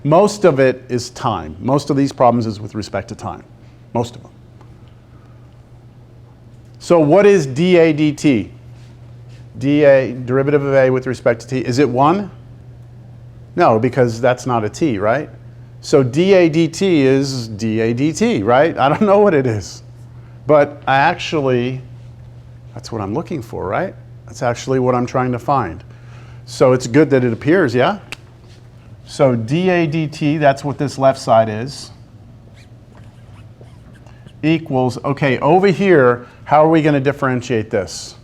Most of it is time. Most of these problems is with respect to time. Most of them. So what is dA dt? dA, derivative of a with respect to t, is it 1? No, because that's not a t, right? So dA dt is dA dt, right? I don't know what it is. But I actually, that's what I'm looking for, right? That's actually what I'm trying to find. So it's good that it appears, yeah? So dA dt, that's what this left side is, equals, okay, over here, how are we going to differentiate this?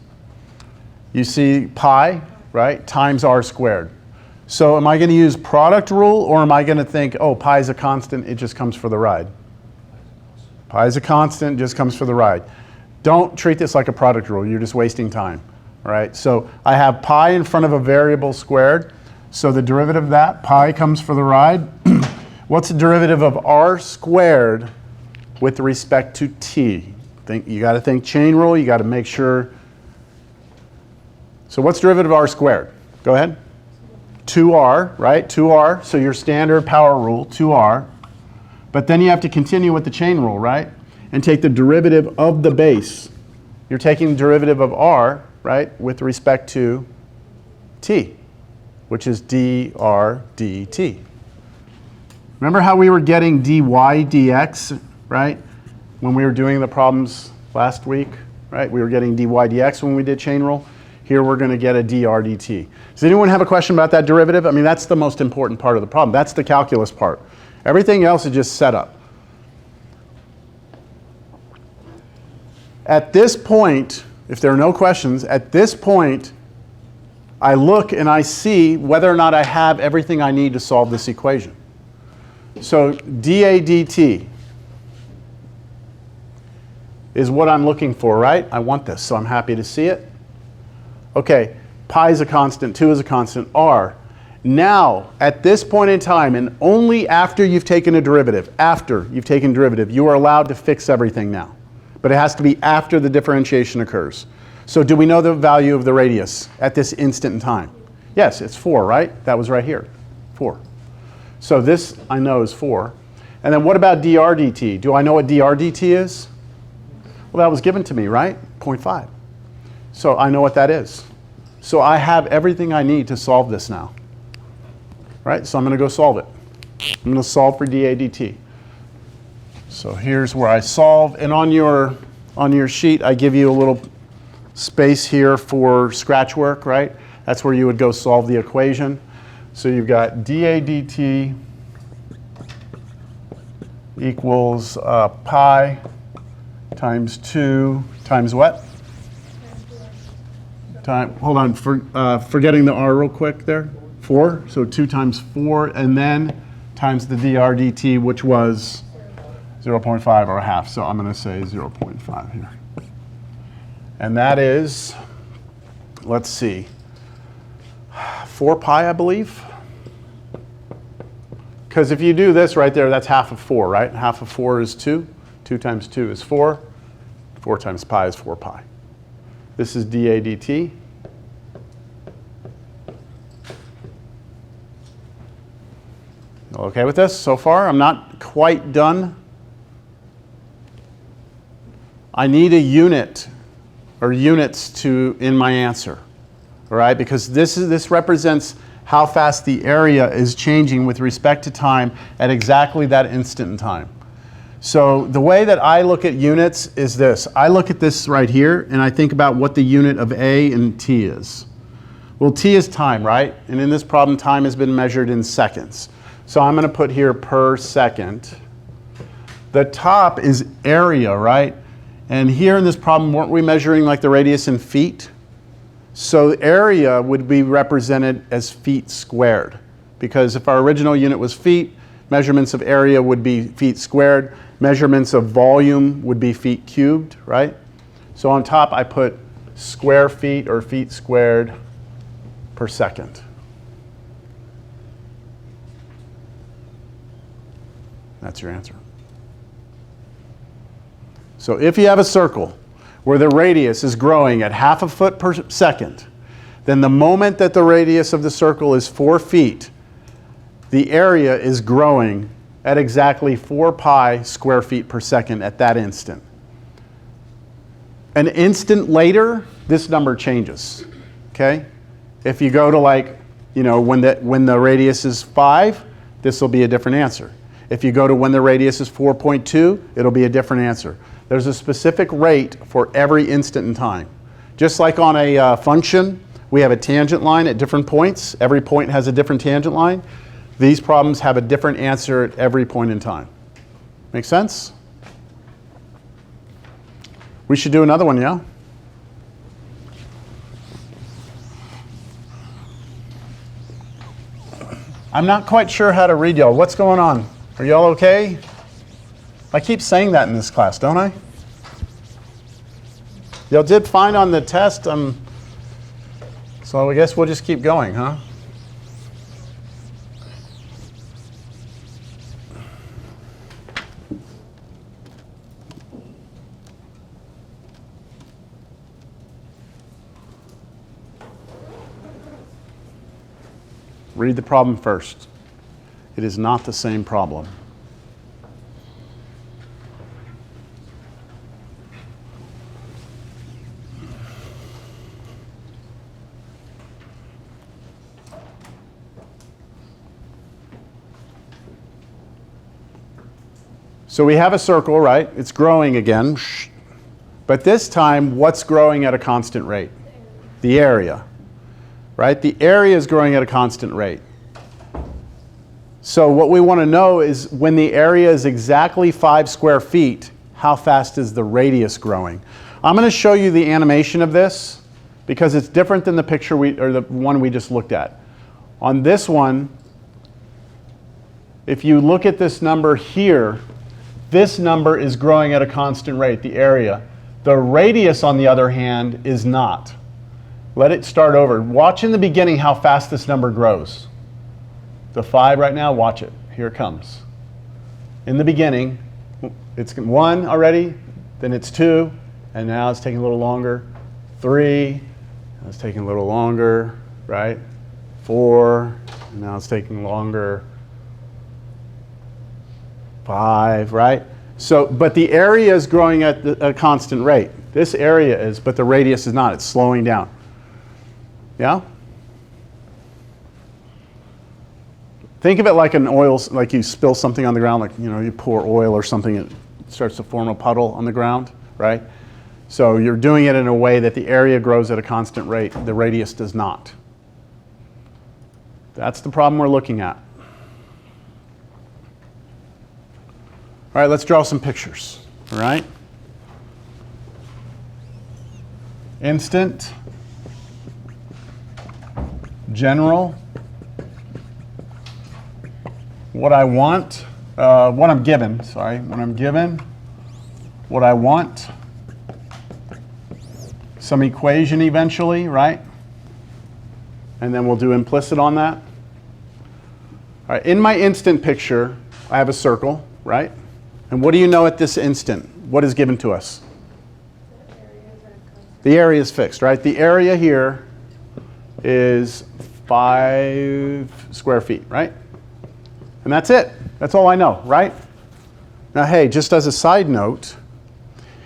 You see pi, right, times r squared. So am I going to use product rule, or am I going to think, oh, pi is a constant, it just comes for the ride? Pi is a constant, just comes for the ride. Don't treat this like a product rule, you're just wasting time. All right, so I have pi in front of a variable squared, so the derivative of that, pi comes for the ride. What's the derivative of r squared with respect to t? You got to think chain rule, you got to make sure. So what's derivative of r squared? Go ahead. 2r, right? 2r, so your standard power rule, 2r. But then you have to continue with the chain rule, right? And take the derivative of the base. You're taking the derivative of r, right, with respect to t, which is dr dt. Remember how we were getting dy dx, right, when we were doing the problems last week, right? We were getting dy dx when we did chain rule. Here we're going to get a dr dt. Does anyone have a question about that derivative? I mean, that's the most important part of the problem. That's the calculus part. Everything else is just set up. At this point, if there are no questions, at this point, I look and I see whether or not I have everything I need to solve this equation. So dA dt is what I'm looking for, right? I want this, so I'm happy to see it. Okay, pi is a constant, 2 is a constant, r. Now, at this point in time, and only after you've taken a derivative, you are allowed to fix everything now. But it has to be after the differentiation occurs. So do we know the value of the radius at this instant in time? Yes, it's 4, right? That was right here, 4. So this I know is 4. And then what about dr dt? Do I know what dr dt is? Well, that was given to me, right? 0.5. So I know what that is. So I have everything I need to solve this now. Right? So I'm going to go solve it. I'm going to solve for dA dt. So here's where I solve. And on your sheet, I give you a little space here for scratch work, right? That's where you would go solve the equation. So you've got dA dt equals pi times 2 times what? Hold on, forgetting the r real quick there. 4, so 2 times 4, and then times the dr dt, which was 0.5 or a half. So I'm going to say 0.5 here. And that is, let's see, 4 pi, I believe. Because if you do this right there, that's half of 4, right? Half of 4 is 2. 2 times 2 is 4. 4 times pi is 4 pi. This is dA dt. Okay with this so far? I'm not quite done. I need a unit or units in my answer, all right? Because this represents how fast the area is changing with respect to time at exactly that instant in time. So the way that I look at units is this. I look at this right here and I think about what the unit of A and T is. Well, T is time, right? And in this problem, time has been measured in seconds. So I'm going to put here per second. The top is area, right? And here in this problem, weren't we measuring like the radius in feet? So area would be represented as feet squared. Because if our original unit was feet, measurements of area would be feet squared. Measurements of volume would be feet cubed, right? So on top, I put square feet or feet squared per second. That's your answer. So if you have a circle where the radius is growing at half a foot per second, then the moment that the radius of the circle is 4 feet, the area is growing at exactly 4 pi square feet per second at that instant. An instant later, this number changes, okay? If you go to like, you know, when the radius is 5, this will be a different answer. If you go to when the radius is 4.2, it'll be a different answer. There's a specific rate for every instant in time. Just like on a function, we have a tangent line at different points. Every point has a different tangent line. These problems have a different answer at every point in time. Make sense? We should do another one, yeah? I'm not quite sure how to read y'all. What's going on? Are y'all okay? I keep saying that in this class, don't I? Y'all did fine on the test, so I guess we'll just keep going, huh? Read the problem first. It is not the same problem. So we have a circle, right? It's growing again. But this time, what's growing at a constant rate? The area. Right? The area is growing at a constant rate. So what we want to know is when the area is exactly 5 square feet, how fast is the radius growing? I'm going to show you the animation of this because it's different than the picture or the one we just looked at. On this one, if you look at this number here, this number is growing at a constant rate, the area. The radius, on the other hand, is not. Let it start over. Watch in the beginning how fast this number grows. The 5 right now, watch it. Here it comes. In the beginning, it's 1 already, then it's 2, and now it's taking a little longer. 3, it's taking a little longer, right? 4, and now it's taking longer. 5, right? So, but the area is growing at a constant rate. This area is, but the radius is not. It's slowing down. Yeah? Think of it like an oil, like you spill something on the ground, like, you know, you pour oil or something, it starts to form a puddle on the ground, right? So you're doing it in a way that the area grows at a constant rate, the radius does not. That's the problem we're looking at. All right, let's draw some pictures, all right? Instant. General, what I want, what I'm given, sorry, what I'm given, what I want, some equation eventually, right? And then we'll do implicit on that. All right, in my instant picture, I have a circle, right? And what do you know at this instant? What is given to us? The area is fixed, right? The area here is 5 square feet, right? And that's it. That's all I know, right? Now, hey, just as a side note,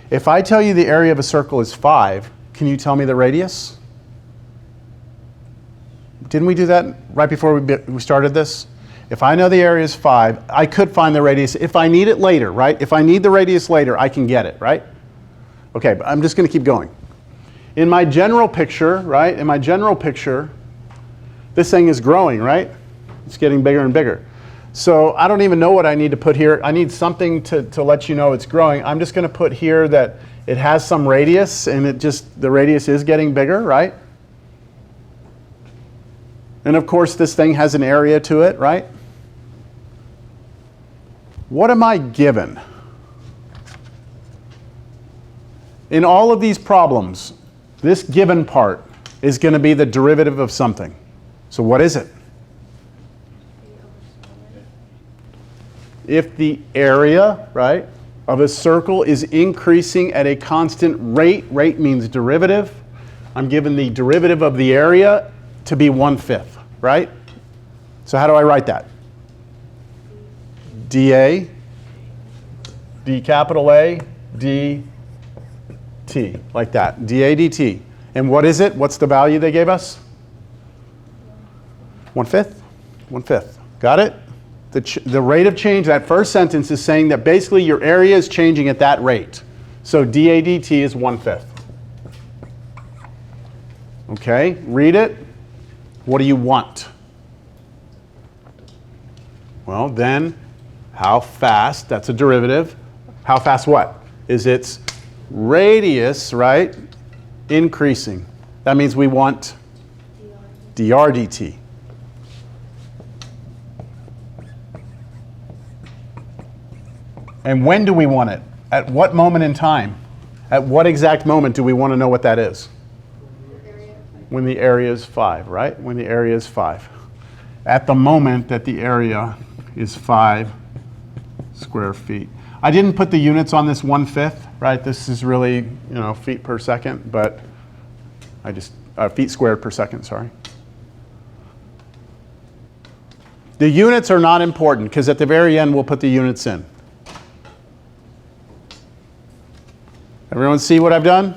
if I tell you the area of a circle is 5, can you tell me the radius? Didn't we do that right before we started this? If I know the area is 5, I could find the radius. If I need it later, right? If I need the radius later, I can get it, right? Okay, but I'm just going to keep going. In my general picture, right? In my general picture, this thing is growing, right? It's getting bigger and bigger. So I don't even know what I need to put here. I need something to let you know it's growing. I'm just going to put here that it has some radius, and the radius is getting bigger, right? And of course, this thing has an area to it, right? What am I given? In all of these problems, this given part is going to be the derivative of something. So what is it? If the area, right, of a circle is increasing at a constant rate, rate means derivative, I'm given the derivative of the area to be 1/5, right? So how do I write that? dA, d capital A, dt, like that, dA dt. And what is it? What's the value they gave us? 1/5. 1/5. Got it? The rate of change, that first sentence is saying that basically your area is changing at that rate. So dA dt is 1/5. Okay, read it. What do you want? Well, then, how fast, that's a derivative. How fast what? Is its radius, right, increasing? That means we want dr dt. And when do we want it? At what moment in time? At what exact moment do we want to know what that is? When the area is 5, right? When the area is 5. At the moment that the area is 5 square feet. I didn't put the units on this 1/5, right? This is really, feet per second, but I just, feet squared per second, sorry. The units are not important because at the very end we'll put the units in. Everyone see what I've done?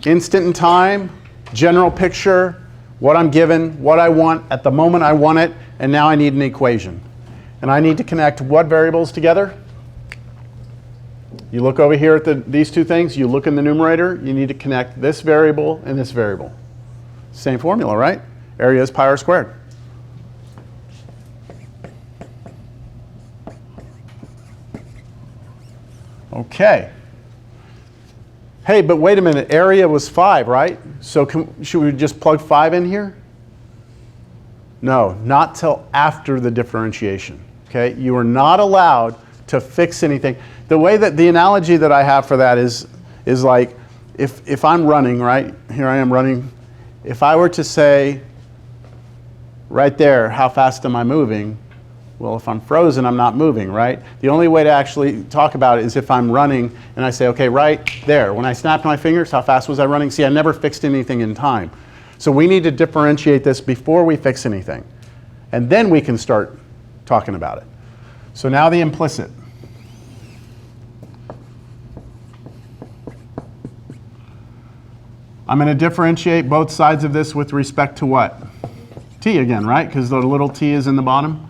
Instant in time, general picture, what I'm given, what I want at the moment I want it, and now I need an equation. And I need to connect what variables together? You look over here at these two things, you look in the numerator, you need to connect this variable and this variable. Same formula, right? Area is pi r squared. Okay. Hey, but wait a minute, area was 5, right? So should we just plug 5 in here? No, not till after the differentiation. Okay, you are not allowed to fix anything. The way that the analogy that I have for that is like if I'm running, right? Here I am running. If I were to say right there, how fast am I moving? Well, if I'm frozen, I'm not moving, right? The only way to actually talk about it is if I'm running and I say, okay, right there. When I snapped my fingers, how fast was I running? See, I never fixed anything in time. So we need to differentiate this before we fix anything. And then we can start talking about it. So now the implicit. I'm going to differentiate both sides of this with respect to what? T again, right? Because the little t is in the bottom.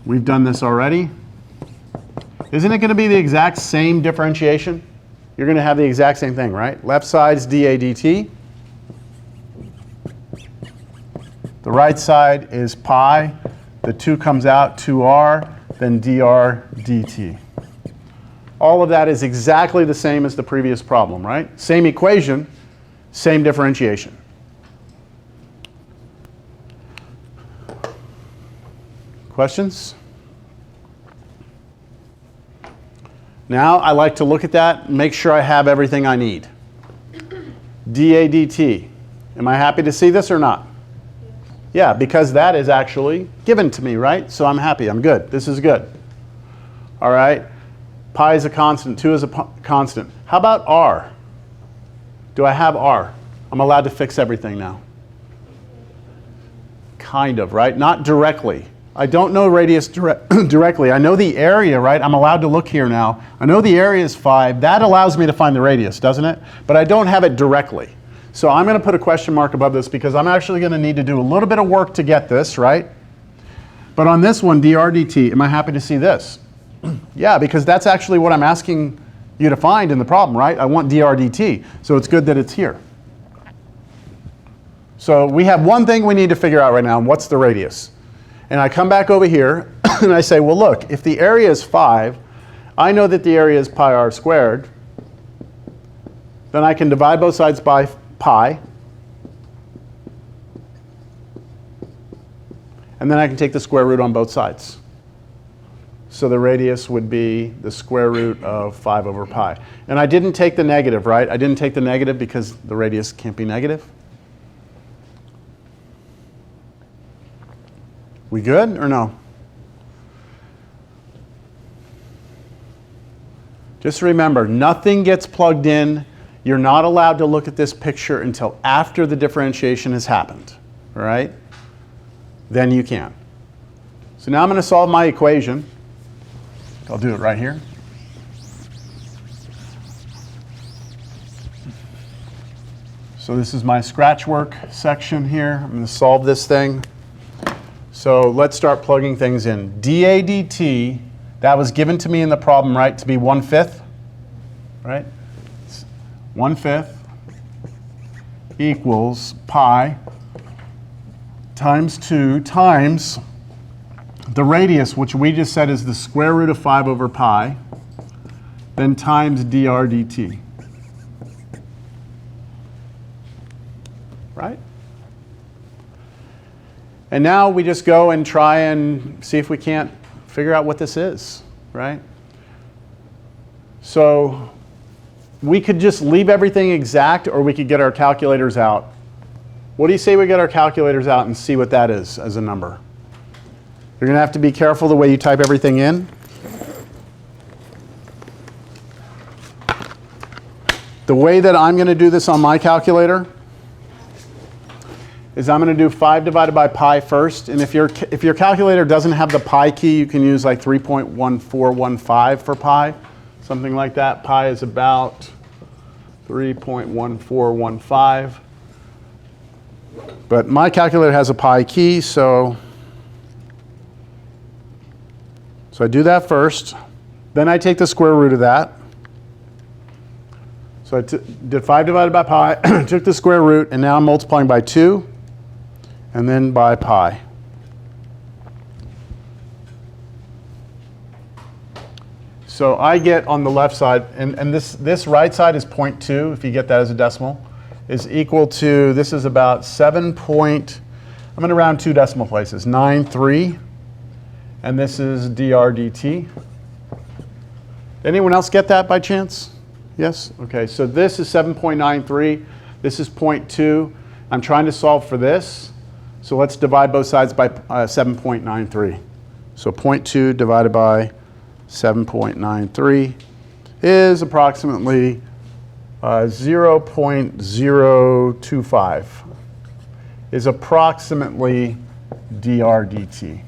We've done this already. Isn't it going to be the exact same differentiation? You're going to have the exact same thing, right? Left side's dA dt. The right side is pi. The 2 comes out, 2r, then dr dt. All of that is exactly the same as the previous problem, right? Same equation, same differentiation. Questions? Now I like to look at that and make sure I have everything I need. dA dt. Am I happy to see this or not? Yeah, because that is actually given to me, right? So I'm happy, I'm good. This is good. All right, pi is a constant, 2 is a constant. How about r? Do I have r? I'm allowed to fix everything now. Kind of, right? Not directly. I don't know radius directly. I know the area, right? I'm allowed to look here now. I know the area is 5. That allows me to find the radius, doesn't it? But I don't have it directly. So I'm going to put a question mark above this because I'm actually going to need to do a little bit of work to get this, right? But on this one, dr dt, am I happy to see this? Yeah, because that's actually what I'm asking you to find in the problem, right? I want dr dt. So it's good that it's here. So we have one thing we need to figure out right now, and what's the radius? And I come back over here and I say, well, look, if the area is 5, I know that the area is pi r squared. Then I can divide both sides by pi. And then I can take the square root on both sides. So the radius would be the square root of 5 over pi. And I didn't take the negative, right? I didn't take the negative because the radius can't be negative. We good or no? Just remember, nothing gets plugged in. You're not allowed to look at this picture until after the differentiation has happened, all right? Then you can. So now I'm going to solve my equation. I'll do it right here. So this is my scratch work section here. I'm going to solve this thing. So let's start plugging things in. dA dt, that was given to me in the problem, right, to be 1/5, right? 1/5 equals pi times 2 times the radius, which we just said is the square root of 5 over pi, then times dr dt. Right? And now we just go and try and see if we can't figure out what this is, right? So we could just leave everything exact, or we could get our calculators out. What do you say we get our calculators out and see what that is as a number? You're going to have to be careful the way you type everything in. The way that I'm going to do this on my calculator is I'm going to do 5 divided by pi first. And if your calculator doesn't have the pi key, you can use like 3.1415 for pi, something like that. Pi is about 3.1415. But my calculator has a pi key, so I do that first. Then I take the square root of that. So I did 5 divided by pi, took the square root, and now I'm multiplying by 2, and then by pi. So I get on the left side, and this right side is 0.2, if you get that as a decimal, is equal to, this is about 7 point, I'm going to round 2 decimal places, 93, and this is dr dt. Anyone else get that by chance? Yes? Okay, so this is 7.93, this is 0.2. I'm trying to solve for this, so let's divide both sides by 7.93. So 0.2 divided by 7.93 is approximately 0.025, is approximately dr dt.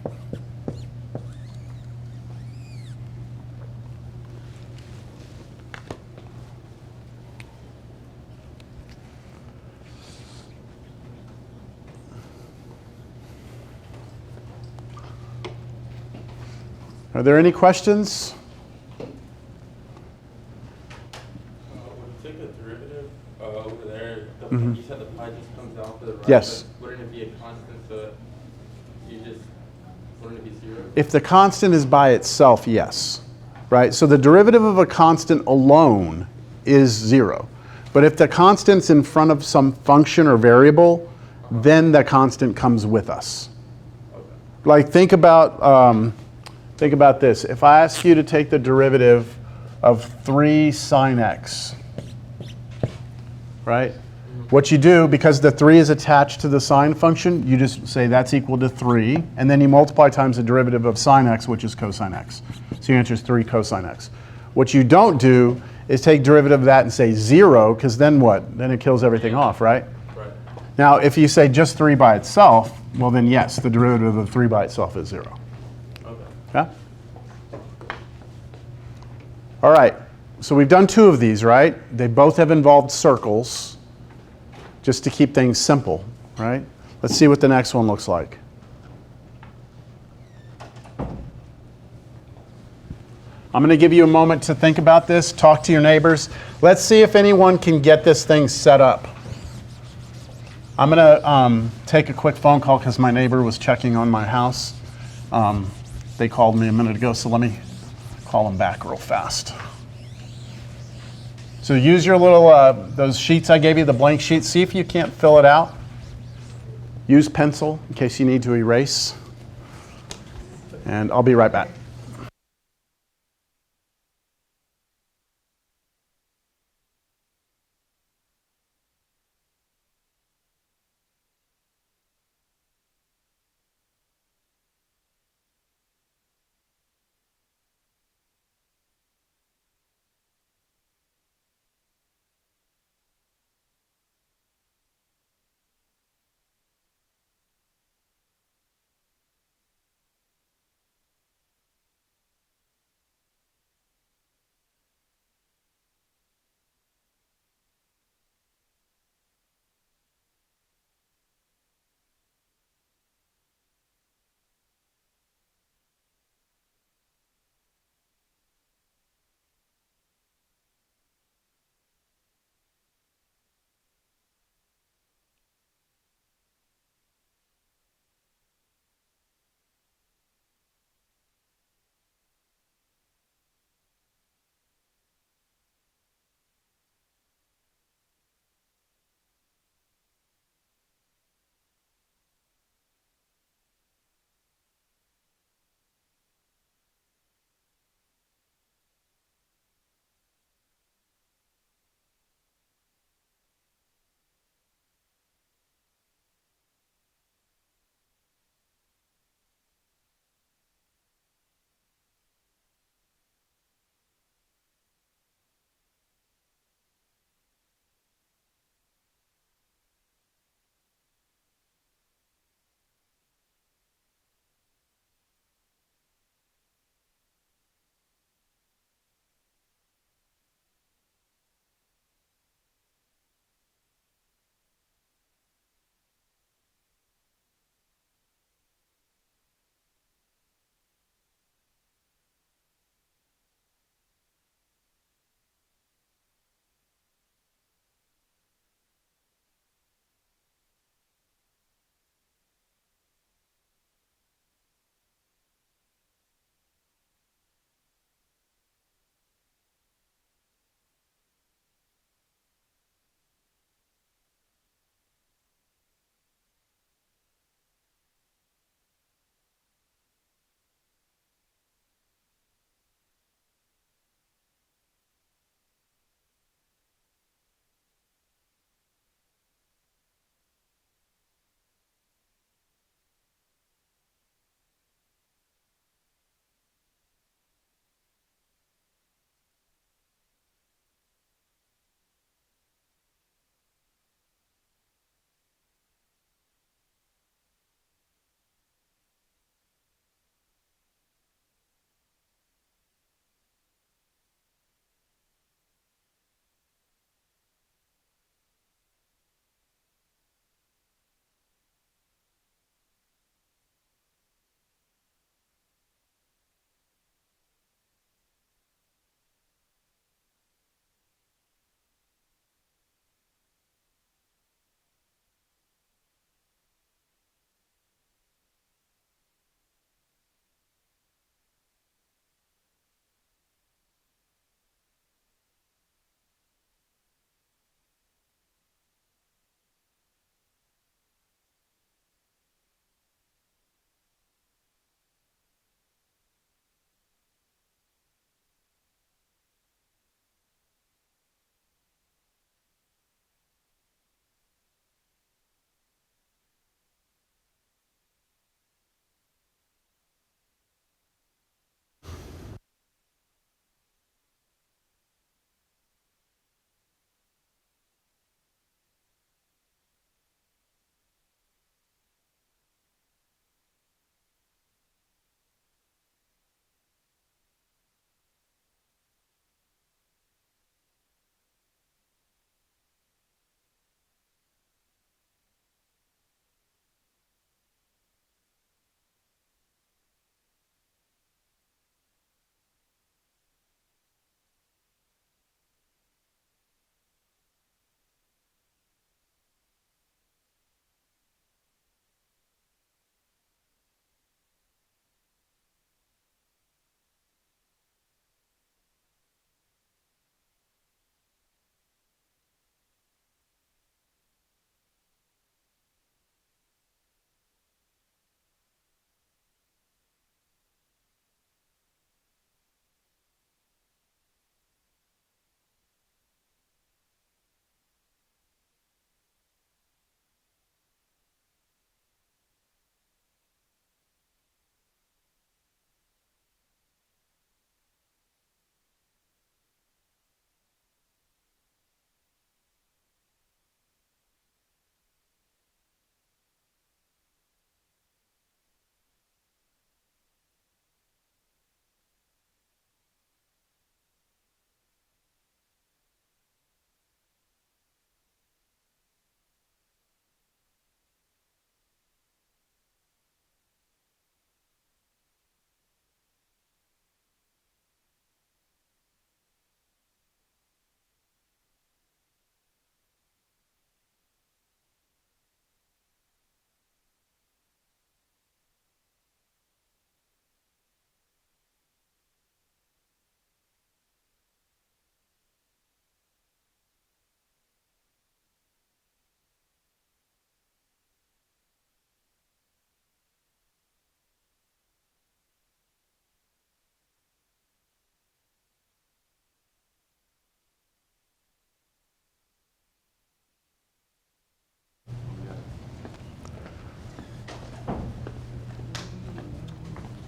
Are there any questions? When you take the derivative over there, you said the pi just comes out to the right. Yes. Wouldn't it be a constant, so wouldn't it be 0? If the constant is by itself, yes. Right? So the derivative of a constant alone is 0. But if the constant's in front of some function or variable, then the constant comes with us. Okay. Like think about this. If I ask you to take the derivative of 3 sine x, right? What you do, because the 3 is attached to the sine function, you just say that's equal to 3, and then you multiply times the derivative of sine x, which is cosine x. So your answer is 3 cosine x. What you don't do is take derivative of that and say 0, because then what? Then it kills everything off, right? Right. Now, if you say just 3 by itself, well then yes, the derivative of 3 by itself is 0. Okay. Yeah? All right, so we've done 2 of these, right? They both have involved circles, just to keep things simple, right? Let's see what the next one looks like. I'm going to give you a moment to think about this, talk to your neighbors. Let's see if anyone can get this thing set up. I'm going to take a quick phone call because my neighbor was checking on my house. They called me a minute ago, so let me call them back real fast. So use your little, those sheets I gave you, the blank sheets. See if you can't fill it out. Use pencil in case you need to erase. And I'll be right back.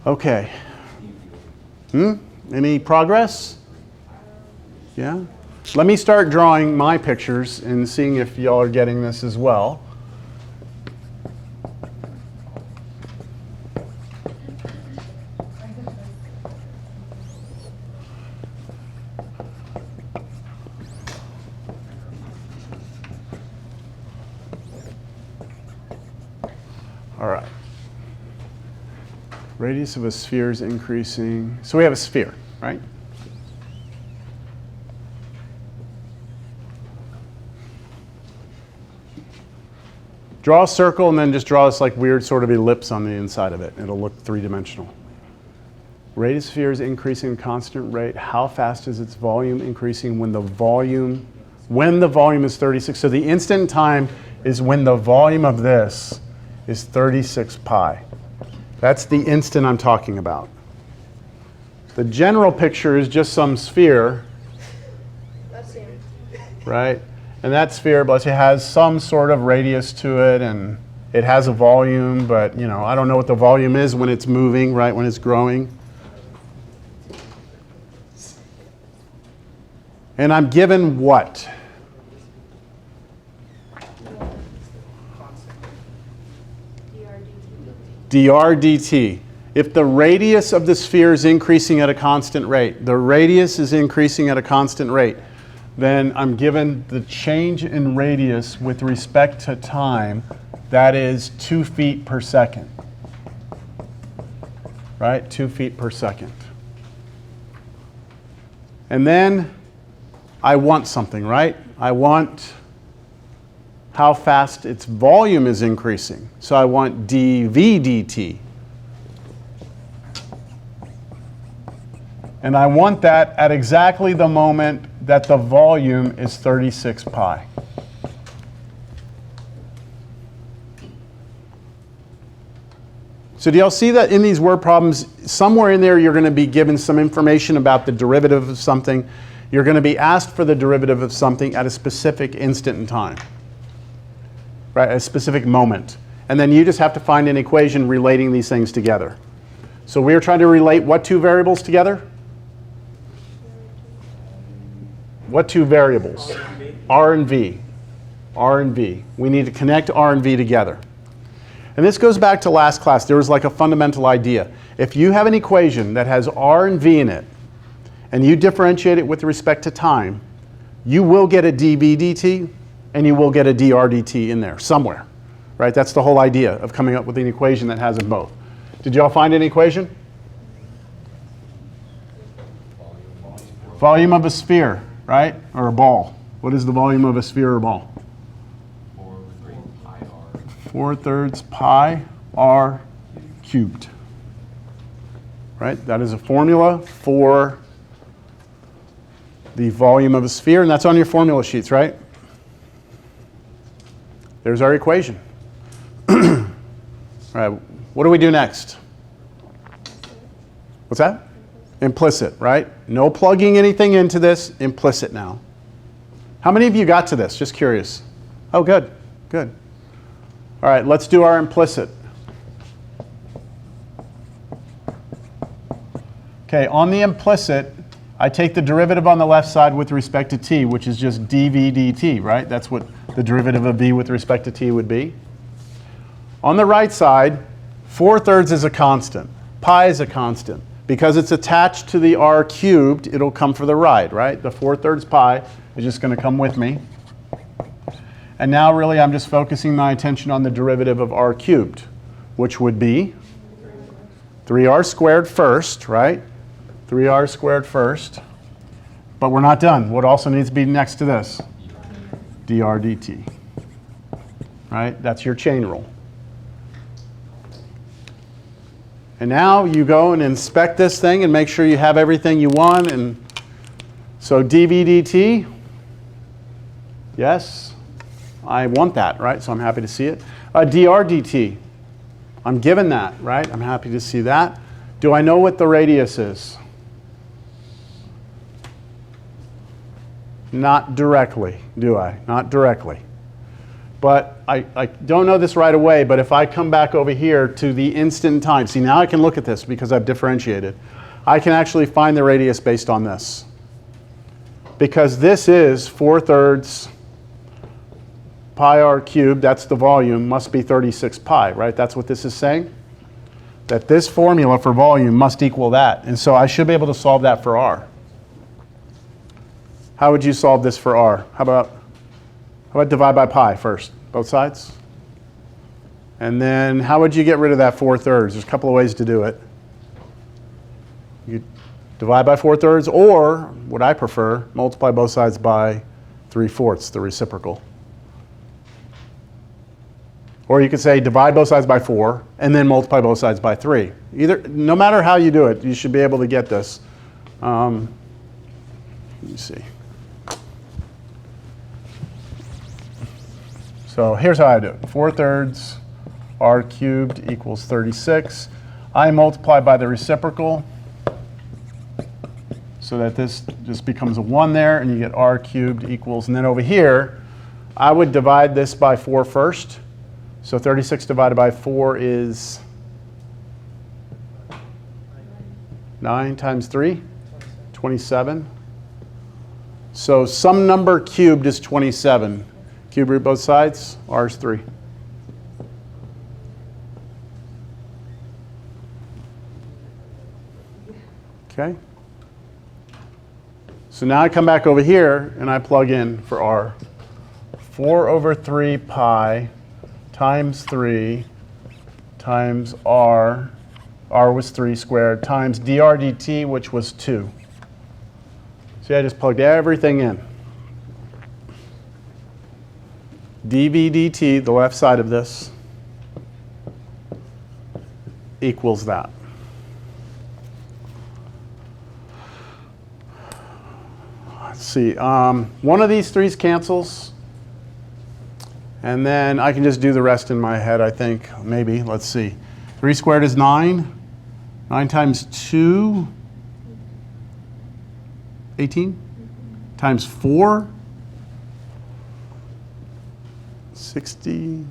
Okay. Any progress? Yeah? Let me start drawing my pictures and seeing if y'all are getting this as well. All right. Radius of a sphere is increasing. So we have a sphere, right? Draw a circle and then just draw this like weird sort of ellipse on the inside of it. It'll look three-dimensional. Radius of a sphere is increasing at a constant rate. How fast is its volume increasing when the volume is 36? So the instant in time is when the volume of this is 36 pi. That's the instant I'm talking about. The general picture is just some sphere, right? And that sphere, bless you, has some sort of radius to it, and it has a volume, but you know, I don't know what the volume is when it's moving, right? When it's growing. And I'm given what? dr dt. If the radius of the sphere is increasing at a constant rate, the radius is increasing at a constant rate, then I'm given the change in radius with respect to time, that is 2 feet per second. Right? 2 feet per second. And then I want something, right? I want how fast its volume is increasing. So I want dv dt. And I want that at exactly the moment that the volume is 36 pi. So do y'all see that in these word problems, somewhere in there you're going to be given some information about the derivative of something. You're going to be asked for the derivative of something at a specific instant in time. Right, a specific moment. And then you just have to find an equation relating these things together. So we're trying to relate what two variables together? What two variables? R and V. R and V. We need to connect R and V together. And this goes back to last class. There was like a fundamental idea. If you have an equation that has R and V in it, and you differentiate it with respect to time, you will get a dv dt, and you will get a dr dt in there somewhere. Right? That's the whole idea of coming up with an equation that has them both. Did y'all find an equation? Volume of a sphere, right? Or a ball. What is the volume of a sphere or ball? 4/3 pi r cubed. Right? That is a formula for the volume of a sphere, and that's on your formula sheets, right? There's our equation. All right, what do we do next? What's that? Implicit, right? No plugging anything into this, implicit now. How many of you got to this? Just curious. Oh, good, good. All right, let's do our implicit. Okay, on the implicit, I take the derivative on the left side with respect to t, which is just dv dt, right? That's what the derivative of v with respect to t would be. On the right side, 4/3 is a constant. Pi is a constant. Because it's attached to the r cubed, it'll come for the ride, right? The 4/3 pi is just going to come with me. And now really I'm just focusing my attention on the derivative of r cubed, which would be 3r squared first, right? 3r squared first. But we're not done. What also needs to be next to this? dr dt. Right? That's your chain rule. And now you go and inspect this thing and make sure you have everything you want. And so dv dt, yes, I want that, right? So I'm happy to see it. Dr dt, I'm given that, right? I'm happy to see that. Do I know what the radius is? Not directly, do I? Not directly. But I don't know this right away, but if I come back over here to the instant time, see now I can look at this because I've differentiated. I can actually find the radius based on this. Because this is 4/3 pi r cubed, that's the volume, must be 36 pi, right? That's what this is saying? That this formula for volume must equal that. And so I should be able to solve that for r. How would you solve this for r? How about divide by pi first, both sides? And then how would you get rid of that 4/3? There's a couple of ways to do it. You divide by 4/3, or what I prefer, multiply both sides by 3/4, the reciprocal. Or you could say divide both sides by 4 and then multiply both sides by 3. No matter how you do it, you should be able to get this. Let me see. So here's how I do it. 4/3 r cubed equals 36. I multiply by the reciprocal so that this just becomes a 1 there, and you get r cubed equals, and then over here, I would divide this by 4 first. So 36 divided by 4 is 9 times 3, 27. So some number cubed is 27. Cube root both sides, r is 3. Okay. So now I come back over here and I plug in for r. 4/3 pi times 3 times r was 3 squared, times dr dt, which was 2. See, I just plugged everything in. dv dt, the left side of this, equals that. Let's see, one of these threes cancels, and then I can just do the rest in my head, I think, maybe. Let's see. 3 squared is 9. 9 times 2, 18. Times 4, 60.